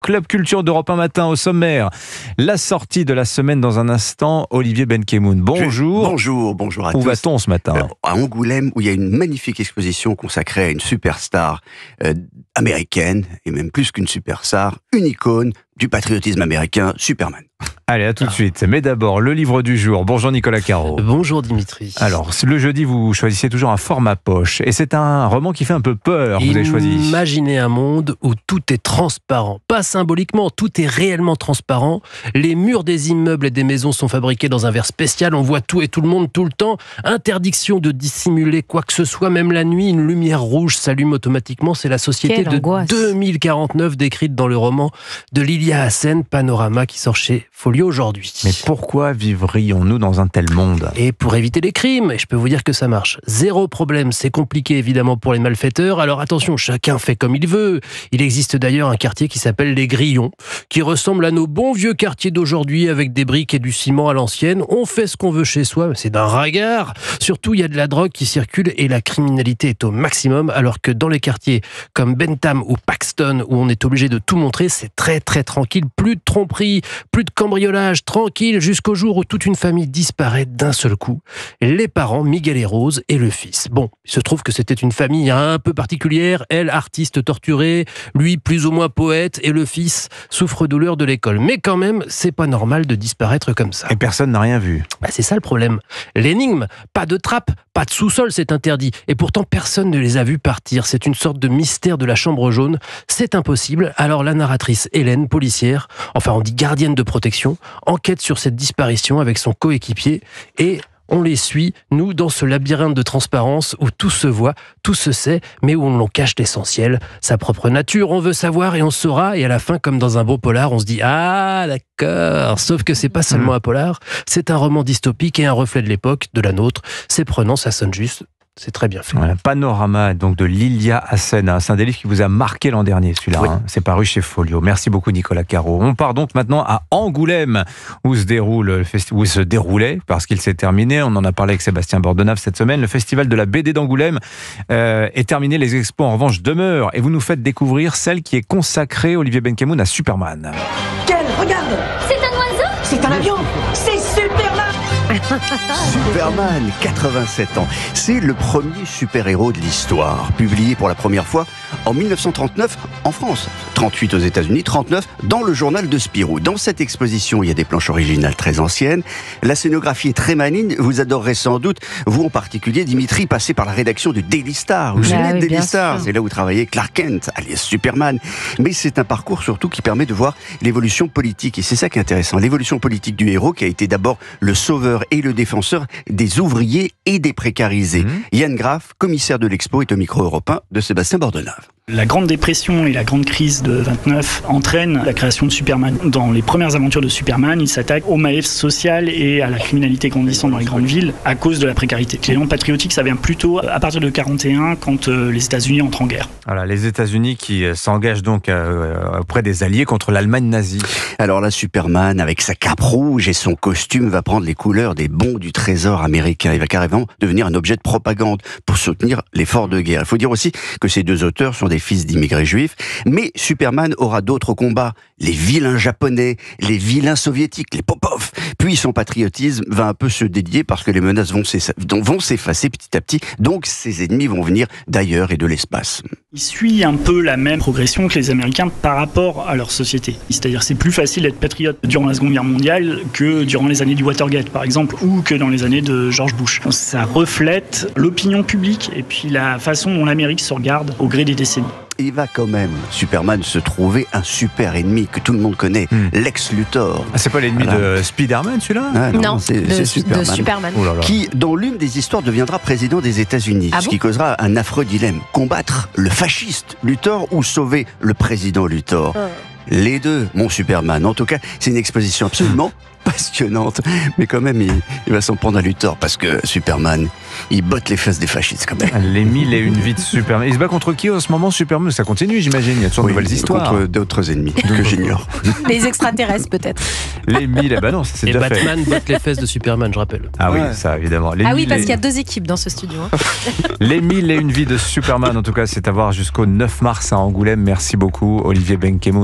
Club Culture d'Europe 1 matin au sommaire. La sortie de la semaine dans un instant, Olivier Benkemoun. Bonjour. Bonjour à tous. Où va-t-on ce matin ? À Angoulême, où il y a une magnifique exposition consacrée à une superstar américaine, et même plus qu'une superstar, une icône du patriotisme américain, Superman. Allez, à tout de suite. Mais d'abord, le livre du jour. Bonjour Nicolas Caro. Bonjour Dimitri. Alors, le jeudi, vous choisissez toujours un format poche. Et c'est un roman qui fait un peu peur, vous avez choisi. Imaginez un monde où tout est transparent. Pas symboliquement, tout est réellement transparent. Les murs des immeubles et des maisons sont fabriqués dans un verre spécial. On voit tout et tout le monde tout le temps. Interdiction de dissimuler quoi que ce soit. Même la nuit, une lumière rouge s'allume automatiquement. C'est la société de 2049 décrite dans le roman de Lilia Hassen, Panorama, qui sort chez Folio aujourd'hui. Mais pourquoi vivrions-nous dans un tel monde ? Et pour éviter les crimes, et je peux vous dire que ça marche. Zéro problème, c'est compliqué évidemment pour les malfaiteurs, alors attention, chacun fait comme il veut. Il existe d'ailleurs un quartier qui s'appelle les Grillons, qui ressemble à nos bons vieux quartiers d'aujourd'hui avec des briques et du ciment à l'ancienne. On fait ce qu'on veut chez soi, mais c'est d'un ringard. Surtout, il y a de la drogue qui circule et la criminalité est au maximum, alors que dans les quartiers comme Bentham ou Paxton, où on est obligé de tout montrer, c'est très très tranquille. Plus de tromperie, plus de cambriolage, tranquille, jusqu'au jour où toute une famille disparaît d'un seul coup. Les parents, Miguel et Rose, et le fils. Bon, il se trouve que c'était une famille un peu particulière, elle, artiste torturée, lui, plus ou moins poète, et le fils, souffre-douleur de l'école. Mais quand même, c'est pas normal de disparaître comme ça. Et personne n'a rien vu. C'est ça le problème. L'énigme, pas de trappe, pas de sous-sol, c'est interdit. Et pourtant, personne ne les a vus partir. C'est une sorte de mystère de la chambre jaune. C'est impossible. Alors la narratrice Hélène, policière, enfin on dit gardienne de protection, enquête sur cette disparition avec son coéquipier et on les suit, nous, dans ce labyrinthe de transparence où tout se voit, tout se sait, mais où on cache l'essentiel, sa propre nature. On veut savoir et on saura, et à la fin, comme dans un beau polar, on se dit « Ah, d'accord !» Sauf que c'est pas seulement un polar, c'est un roman dystopique et un reflet de l'époque, de la nôtre. C'est prenant, ça sonne juste. C'est très bien fait. Voilà, Panorama, donc de Lilia Hassen. C'est un des livres qui vous a marqué l'an dernier, celui-là. Oui. C'est paru chez Folio. Merci beaucoup, Nicolas Caro. On part donc maintenant à Angoulême, où se déroulait, parce qu'il s'est terminé. On en a parlé avec Sébastien Bordenave cette semaine. Le festival de la BD d'Angoulême est terminé. Les expos, en revanche, demeurent. Et vous nous faites découvrir celle qui est consacrée, Olivier Benkemoun, à Superman. Regarde, C'est un oiseau ? c'est un avion, c'est Superman. Superman, 87 ans. C'est le premier super-héros de l'histoire, publié pour la première fois en 1939 en France, 38 aux États-Unis, 39 dans le journal de Spirou. Dans cette exposition, il y a des planches originales très anciennes. La scénographie est très maligne. Vous adorerez sans doute, vous en particulier, Dimitri, passé par la rédaction du Daily Star. Vous souvenez de Daily Star ? C'est là où travaillait Clark Kent, alias Superman. Mais c'est un parcours surtout qui permet de voir l'évolution politique. Et c'est ça qui est intéressant. L'évolution politique du héros qui a été d'abord le sauveur et le défenseur des ouvriers et des précarisés. Yann Graff, commissaire de l'expo, est au micro européen de Sébastien Bordenave. La Grande Dépression et la Grande Crise de 29 entraînent la création de Superman. Dans les premières aventures de Superman, il s'attaque au malaise social et à la criminalité grandissante dans les grandes villes à cause de la précarité. L'élan patriotique, ça vient plutôt à partir de 41 quand les États-Unis entrent en guerre. Voilà, les États-Unis qui s'engagent donc auprès des Alliés contre l'Allemagne nazie. Alors là, Superman, avec sa cape rouge et son costume, va prendre les couleurs des bons du trésor américain. Il va carrément devenir un objet de propagande pour soutenir l'effort de guerre. Il faut dire aussi que ces deux auteurs sont des fils d'immigrés juifs, mais Superman aura d'autres combats. Les vilains japonais, les vilains soviétiques, les Popov. Puis son patriotisme va un peu se délier parce que les menaces vont s'effacer petit à petit. Donc ses ennemis vont venir d'ailleurs et de l'espace. Il suit un peu la même progression que les Américains par rapport à leur société. C'est-à-dire c'est plus facile d'être patriote durant la Seconde Guerre mondiale que durant les années du Watergate, par exemple, ou que dans les années de George Bush. Ça reflète l'opinion publique et puis la façon dont l'Amérique se regarde au gré des décennies. Il va quand même, Superman, se trouver un super ennemi que tout le monde connaît, Lex Luthor. Ah, c'est pas l'ennemi de Spider-Man, celui-là ? Ah, Non, c'est de Superman. Superman. Oh là là. Qui, dans l'une des histoires, deviendra président des États-Unis. Ah ce bon qui causera un affreux dilemme. Combattre le fasciste Luthor ou sauver le président Luthor. Les deux, mon Superman. En tout cas, c'est une exposition absolument passionnante. Mais quand même, il va s'en prendre à Luthor parce que Superman, il botte les fesses des fascistes quand même. Les 1001 vies de Superman. Il se bat contre qui en ce moment, Superman ? Ça continue, j'imagine. Il y a toujours de nouvelles histoires. Contre d'autres ennemis que j'ignore. Les extraterrestres, peut-être. Les 1000, non, ça c'est Et déjà Batman botte les fesses de Superman, je rappelle. Ah oui, ça évidemment. Ah oui, parce qu'il y a deux équipes dans ce studio. Les 1001 vies de Superman, en tout cas, c'est à voir jusqu'au 9 mars à Angoulême. Merci beaucoup, Olivier Benkemoun.